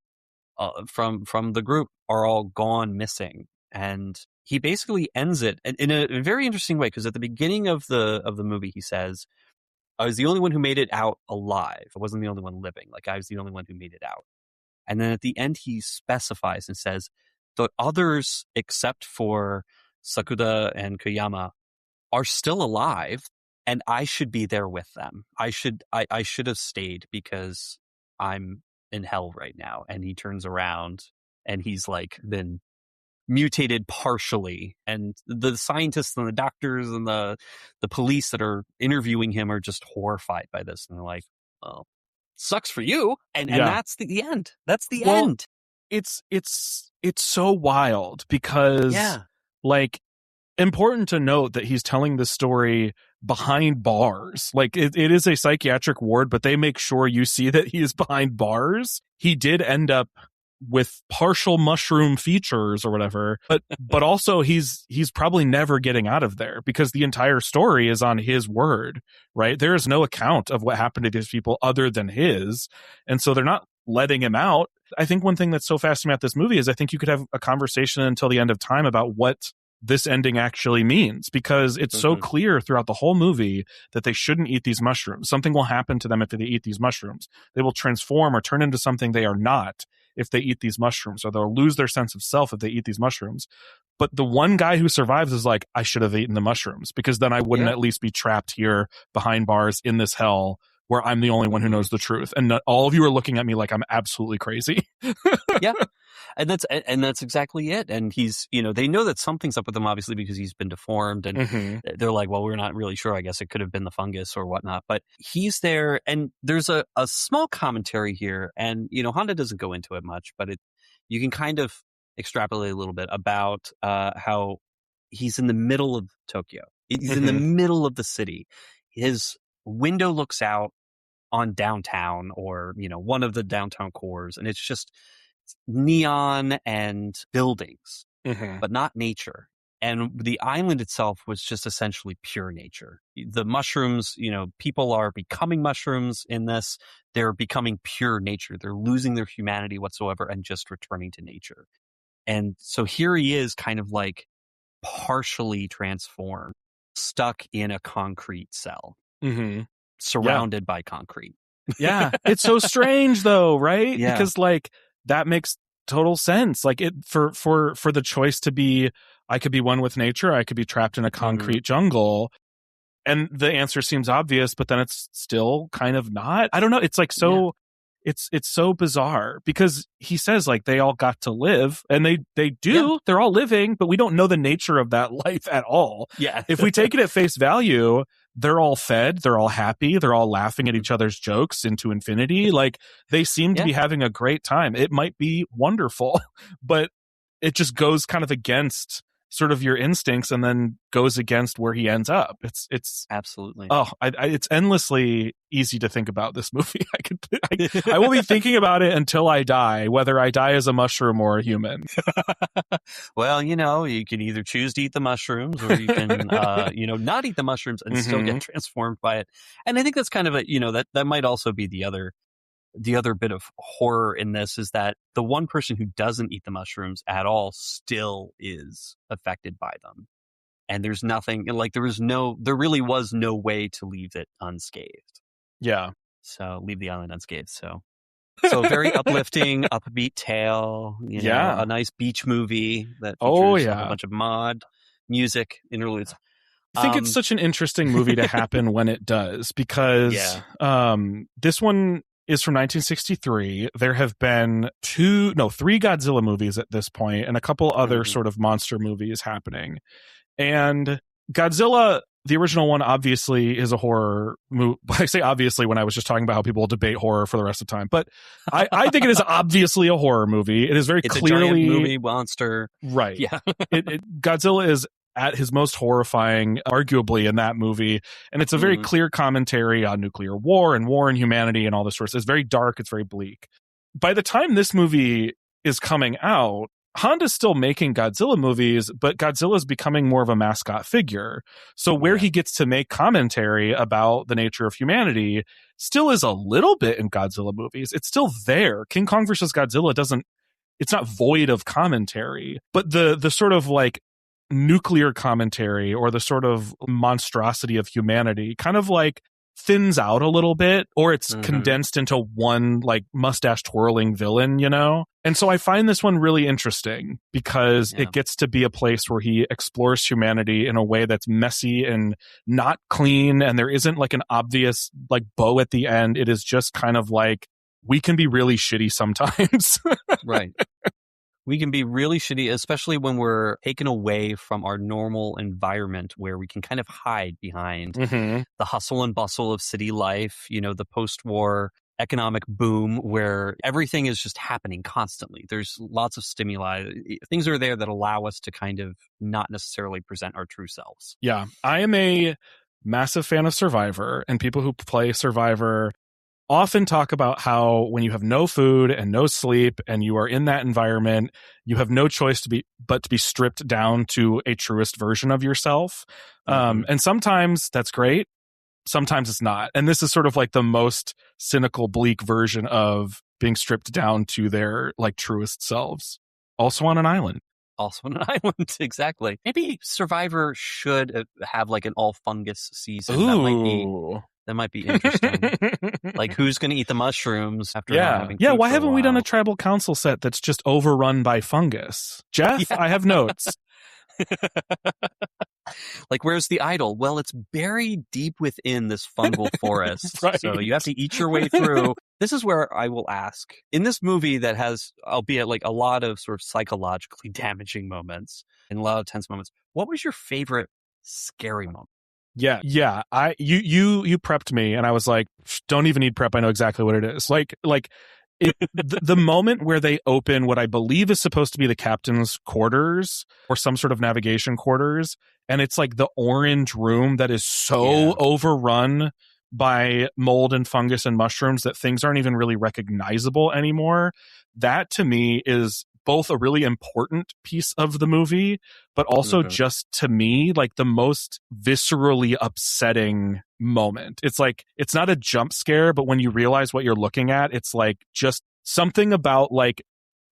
the group are all gone missing. And he basically ends it in a very interesting way, because at the beginning of the movie, he says, I was the only one who made it out alive. I wasn't the only one living. Like, I was the only one who made it out. And then at the end, he specifies and says, the others, except for Sakuda and Koyama, are still alive, and I should be there with them. I should have stayed because I'm in hell right now. And he turns around and he's like been mutated partially, and the scientists and the doctors and the police that are interviewing him are just horrified by this, and they're like, well, sucks for you. And that's the end. That's the end. It's so wild because like, important to note that he's telling the story behind bars. Like, it is a psychiatric ward, but they make sure you see that he is behind bars. He did end up with partial mushroom features or whatever, but also he's probably never getting out of there, because the entire story is on his word, right? There is no account of what happened to these people other than his, and so they're not letting him out. I think one thing that's so fascinating about this movie is I think you could have a conversation until the end of time about what this ending actually means, because it's so clear throughout the whole movie that they shouldn't eat these mushrooms. Something will happen to them if they eat these mushrooms. They will transform or turn into something they are not if they eat these mushrooms, or they'll lose their sense of self if they eat these mushrooms. But the one guy who survives is like, I should have eaten the mushrooms, because then I wouldn't at least be trapped here behind bars in this hell where I'm the only one who knows the truth. And all of you are looking at me like I'm absolutely crazy. Yeah. And that's exactly it. And he's, they know that something's up with him, obviously, because he's been deformed. And they're like, well, we're not really sure. I guess it could have been the fungus or whatnot. But he's there. And there's a small commentary here. And, Honda doesn't go into it much, but you can kind of extrapolate a little bit about how he's in the middle of Tokyo. He's in the middle of the city. His window looks out on downtown, or, one of the downtown cores. And it's just neon and buildings, but not nature. And the island itself was just essentially pure nature. The mushrooms, people are becoming mushrooms in this. They're becoming pure nature. They're losing their humanity whatsoever and just returning to nature. And so here he is, kind of like partially transformed, stuck in a concrete cell, surrounded by concrete. Yeah. It's so strange though, right? Yeah. Because like that makes total sense. Like it for the choice to be, I could be one with nature, I could be trapped in a concrete jungle. And the answer seems obvious, but then it's still kind of not. I don't know. It's like so it's so bizarre, because he says like they all got to live, and they do. Yeah. They're all living, but we don't know the nature of that life at all. Yeah. If we take it at face value, they're all fed, they're all happy, they're all laughing at each other's jokes into infinity. Like they seem to be having a great time. It might be wonderful, but it just goes kind of against sort of your instincts, and then goes against where he ends up. It's absolutely. It's endlessly easy to think about this movie. I will be thinking about it until I die, whether I die as a mushroom or a human. Well, you can either choose to eat the mushrooms, or you can, not eat the mushrooms and still get transformed by it. And I think that's kind of that might also be the other bit of horror in this, is that the one person who doesn't eat the mushrooms at all still is affected by them. And there's nothing, like there really was no way to leave it unscathed. Yeah. So leave the island unscathed. So very uplifting, upbeat tale, a nice beach movie that features a bunch of mod music interludes. I think it's such an interesting movie to happen when it does, because this one is from 1963. There have been 3 Godzilla movies at this point, and a couple other sort of monster movies happening. And Godzilla, the original one, obviously is a horror movie. I say obviously when I was just talking about how people debate horror for the rest of the time, but I think it is obviously a horror movie. It is very clearly a giant movie monster, right? Yeah, Godzilla is at his most horrifying, arguably, in that movie. And it's a very clear commentary on nuclear war and humanity and all this sort of stuff. It's very dark. It's very bleak. By the time this movie is coming out, Honda's still making Godzilla movies, but Godzilla is becoming more of a mascot figure. So where he gets to make commentary about the nature of humanity still is a little bit in Godzilla movies. It's still there. King Kong versus Godzilla it's not void of commentary, but the sort of like nuclear commentary, or the sort of monstrosity of humanity, kind of like thins out a little bit, or it's condensed into one like mustache twirling villain, And so I find this one really interesting, because it gets to be a place where he explores humanity in a way that's messy and not clean, and there isn't like an obvious like bow at the end. It is just kind of like, we can be really shitty sometimes. Right. We can be really shitty, especially when we're taken away from our normal environment, where we can kind of hide behind the hustle and bustle of city life, the post-war economic boom, where everything is just happening constantly. There's lots of stimuli. Things are there that allow us to kind of not necessarily present our true selves. Yeah. I am a massive fan of Survivor, and people who play Survivor often talk about how when you have no food and no sleep and you are in that environment, you have no choice but to be stripped down to a truest version of yourself. And sometimes that's great. Sometimes it's not. And this is sort of like the most cynical, bleak version of being stripped down to their like truest selves. Also on an island. Also on an island, exactly. Maybe Survivor should have like an all fungus season. Ooh. That might be interesting. Like, who's going to eat the mushrooms after not having food why for haven't a we done a while? tribal council set that's just overrun by fungus? Jeff, I have notes. Like, where's the idol? Well, it's buried deep within this fungal forest. Right. So you have to eat your way through. This is where I will ask. In this movie that has, albeit like a lot of sort of psychologically damaging moments and a lot of tense moments, what was your favorite scary moment? Yeah. You prepped me, and I was like, don't even need prep. I know exactly what it is. The moment where they open what I believe is supposed to be the captain's quarters or some sort of navigation quarters, and it's like the orange room that is so overrun by mold and fungus and mushrooms that things aren't even really recognizable anymore. That to me is both a really important piece of the movie, but also just to me, like the most viscerally upsetting moment. It's like, it's not a jump scare, but when you realize what you're looking at, it's like just something about like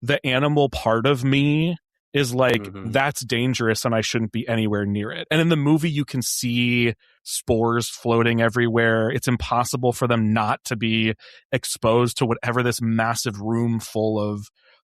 the animal part of me is like, that's dangerous and I shouldn't be anywhere near it. And in the movie, you can see spores floating everywhere. It's impossible for them not to be exposed to whatever this massive room full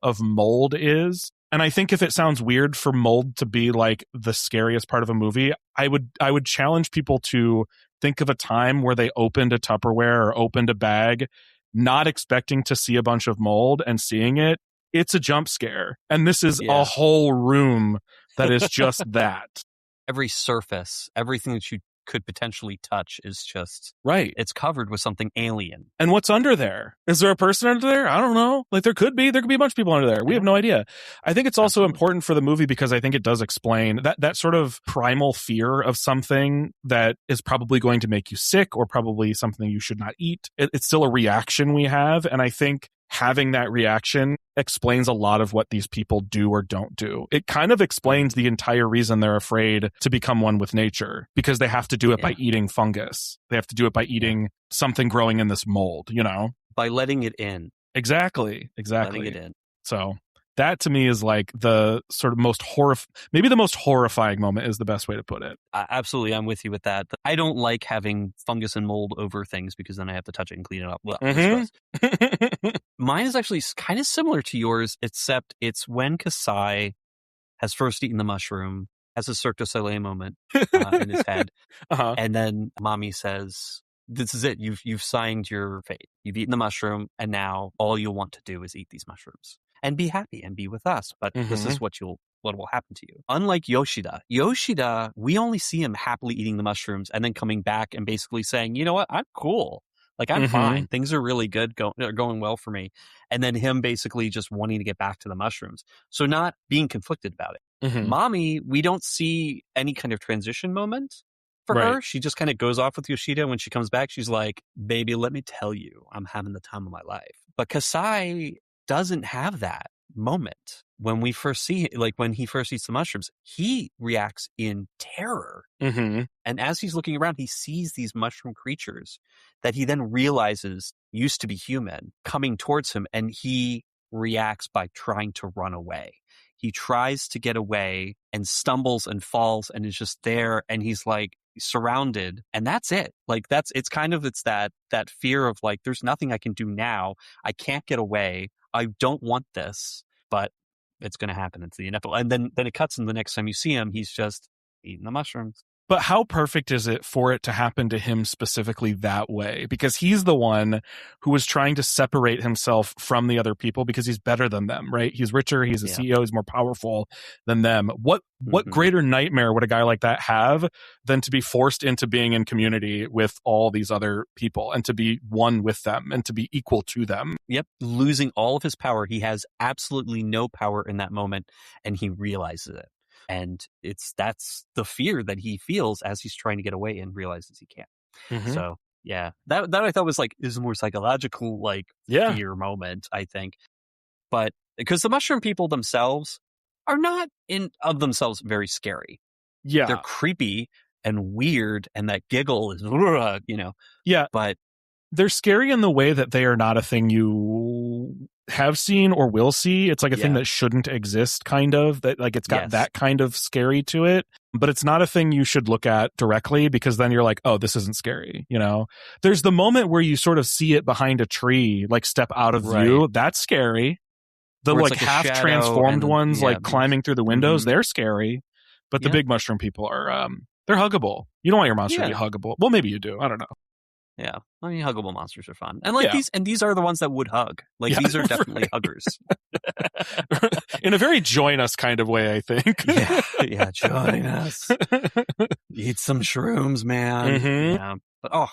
of mold is. And I think if it sounds weird for mold to be like the scariest part of a movie, I would challenge people to think of a time where they opened a Tupperware or opened a bag, not expecting to see a bunch of mold, and seeing it. It's a jump scare. And this is a whole room that is just that. Every surface, everything that you could potentially touch is just right. It's covered with something alien. And what's under there? Is there a person under there? I don't know. Like there could be a bunch of people under there. We have no idea. I think it's also important for the movie because I think it does explain that sort of primal fear of something that is probably going to make you sick or probably something you should not eat. It's still a reaction we have. And I think having that reaction explains a lot of what these people do or don't do. It kind of explains the entire reason they're afraid to become one with nature, because they have to do it by eating fungus. They have to do it by eating something growing in this mold, you know? By letting it in. Exactly. Letting it in. So that to me is like the sort of most maybe the most horrifying moment is the best way to put it. Absolutely. I'm with you with that. I don't like having fungus and mold over things because then I have to touch it and clean it up. Well, mine is actually kind of similar to yours, except it's when Kasai has first eaten the mushroom, has a Cirque du Soleil moment in his head. And then mommy says, this is it. You've signed your fate. You've eaten the mushroom, and now all you'll want to do is eat these mushrooms and be happy and be with us. But this is what will happen to you. Unlike Yoshida, we only see him happily eating the mushrooms and then coming back and basically saying, you know what, I'm cool. Like, I'm fine. Things are really good, going well for me. And then him basically just wanting to get back to the mushrooms. So not being conflicted about it. Mommy, we don't see any kind of transition moment for her. She just kind of goes off with Yoshida. When she comes back, she's like, baby, let me tell you, I'm having the time of my life. But Kasai doesn't have that moment. When we first see, like when he first eats the mushrooms, he reacts in terror. And as he's looking around, he sees these mushroom creatures that he then realizes used to be human coming towards him. And he reacts by trying to run away. He tries to get away and stumbles and falls and is just there. And he's like surrounded, and that's it. Like it's that fear of like, there's nothing I can do now. I can't get away. I don't want this, but it's going to happen. It's the inevitable. And then it cuts, and the next time you see him, he's just eating the mushrooms. But how perfect is it for it to happen to him specifically that way? Because he's the one who was trying to separate himself from the other people because he's better than them, right? He's richer, he's a CEO, he's more powerful than them. What greater nightmare would a guy like that have than to be forced into being in community with all these other people and to be one with them and to be equal to them? Yep. Losing all of his power. He has absolutely no power in that moment, and he realizes it. And that's the fear that he feels as he's trying to get away and realizes he can't. So yeah, that I thought was like is a more psychological fear moment, I think. But because the mushroom people themselves are not of themselves very scary. Yeah, they're creepy and weird, and that giggle is, you know. Yeah, but They're scary in the way that they are not a thing you have seen or will see. It's like a thing that shouldn't exist, kind of. That like it's got that kind of scary to it. But it's not a thing you should look at directly, because then you're like, oh, this isn't scary. You know, there's the moment where you sort of see it behind a tree, like step out of view. That's scary. The like half transformed ones, like climbing through the windows, they're scary. But the big mushroom people are, they're huggable. You don't want your monster to be huggable. Well, maybe you do. I don't know. Yeah, I mean, huggable monsters are fun, and like these are the ones that would hug. Like these are definitely huggers, in a very join us kind of way, I think. Join us. Eat some shrooms, man. Yeah,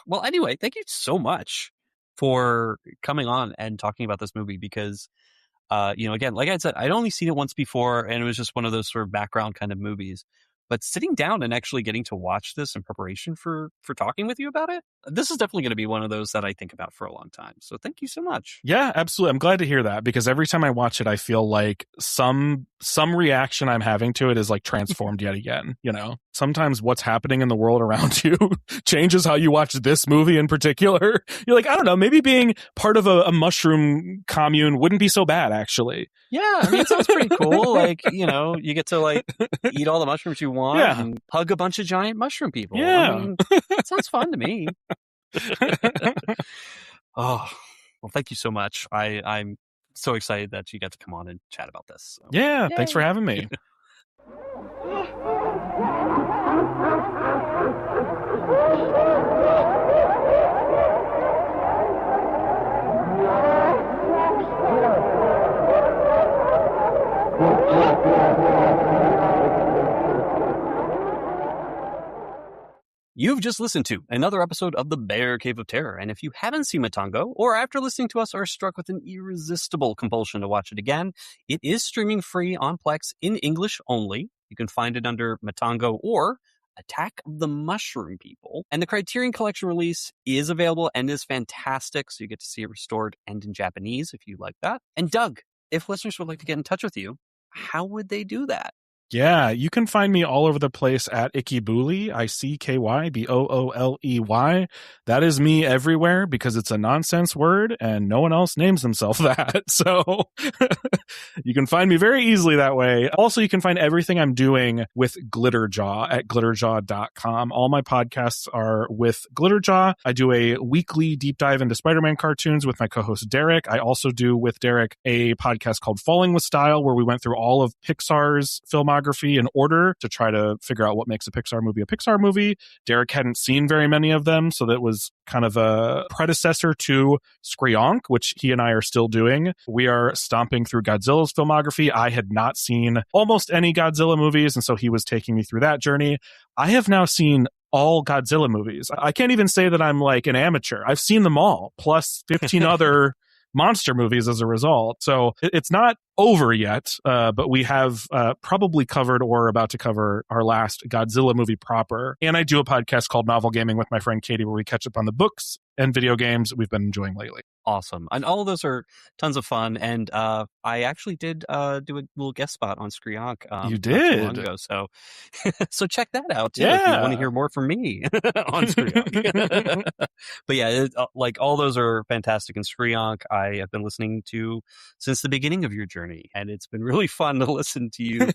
but anyway, thank you so much for coming on and talking about this movie, because again, like I said, I'd only seen it once before, and it was just one of those sort of background kind of movies. But sitting down and actually getting to watch this in preparation for talking with you about it, this is definitely going to be one of those that I think about for a long time. So thank you so much. Yeah, absolutely. I'm glad to hear that, because every time I watch it, I feel like some reaction I'm having to it is like transformed yet again. You know, sometimes what's happening in the world around you changes how you watch this movie in particular. You're like, I don't know, maybe being part of a mushroom commune wouldn't be so bad, actually. Yeah, I mean, it sounds pretty cool. Like, you get to like eat all the mushrooms you want and hug a bunch of giant mushroom people. Yeah. I mean, it sounds fun to me. Oh, well, thank you so much. I'm so excited that you got to come on and chat about this. So. Yeah, thanks for having me. You've just listened to another episode of the Bear Cave of Terror, and if you haven't seen Matango, or after listening to us are struck with an irresistible compulsion to watch it again, it is streaming free on Plex in English only. You can find it under Matango or Attack of the Mushroom People, and the Criterion Collection release is available and is fantastic, so you get to see it restored and in Japanese if you like that. And Doug, if listeners would like to get in touch with you, how would they do that? Yeah, you can find me all over the place at Ikkybooley, ICKYBOOLEY. That is me everywhere, because it's a nonsense word and no one else names themselves that. So you can find me very easily that way. Also, you can find everything I'm doing with Glitterjaw at glitterjaw.com. All my podcasts are with Glitterjaw. I do a weekly deep dive into Spider-Man cartoons with my co-host Derek. I also do with Derek a podcast called Falling with Style, where we went through all of Pixar's filmography in order to try to figure out what makes a Pixar movie. Derek hadn't seen very many of them, so that was kind of a predecessor to Skree-Onk, which he and I are still doing. We are stomping through Godzilla's filmography. I had not seen almost any Godzilla movies, and so he was taking me through that journey. I have now seen all Godzilla movies. I can't even say that I'm like an amateur. I've seen them all, plus 15 other monster movies as a result. So it's not over yet, but we have probably covered or about to cover our last Godzilla movie proper. And I do a podcast called Novel Gaming with my friend Katie, where we catch up on the books and video games we've been enjoying lately. Awesome. And all of those are tons of fun. And I actually did do a little guest spot on Skree-Onk. You did? Not too long ago, so check that out, too, if you want to hear more from me on Skree-Onk. But yeah, like all those are fantastic. And Skree-Onk, I have been listening to since the beginning of your journey. And it's been really fun to listen to you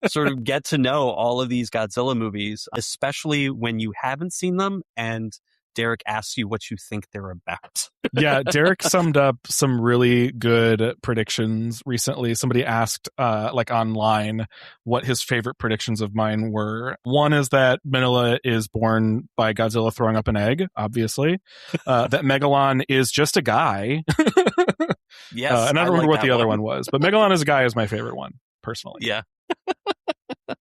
sort of get to know all of these Godzilla movies, especially when you haven't seen them and Derek asks you what you think they're about. Yeah, Derek summed up some really good predictions recently. Somebody asked like online what his favorite predictions of mine were. One is that Manila is born by Godzilla throwing up an egg, obviously. That Megalon is just a guy. Yes. And I don't remember what the other one was, but Megalon as a guy is my favorite one, personally. Yeah.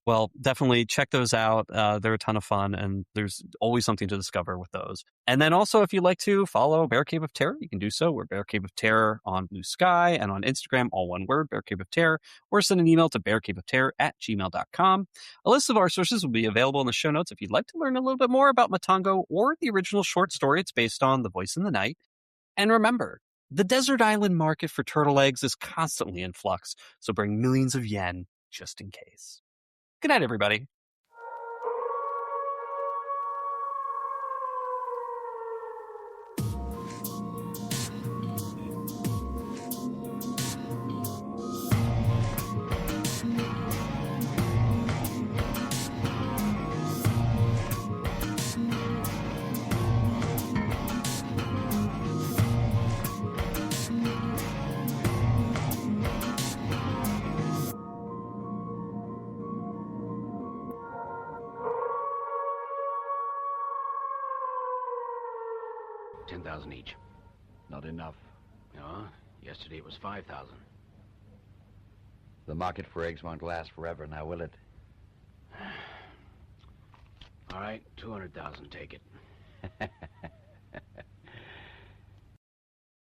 Well, definitely check those out. They're a ton of fun, and there's always something to discover with those. And then also, if you'd like to follow Bear Cave of Terror, you can do so. We're Bear Cave of Terror on Blue Sky and on Instagram, all one word, Bear Cave of Terror, or send an email to bearcaveofterror@gmail.com. A list of our sources will be available in the show notes if you'd like to learn a little bit more about Matango or the original short story it's based on, The Voice in the Night. And remember, the desert island market for turtle eggs is constantly in flux, so bring millions of yen just in case. Good night, everybody. 10,000 each. Not enough. No, yesterday it was 5,000. The market for eggs won't last forever now, will it? All right, 200,000, take it.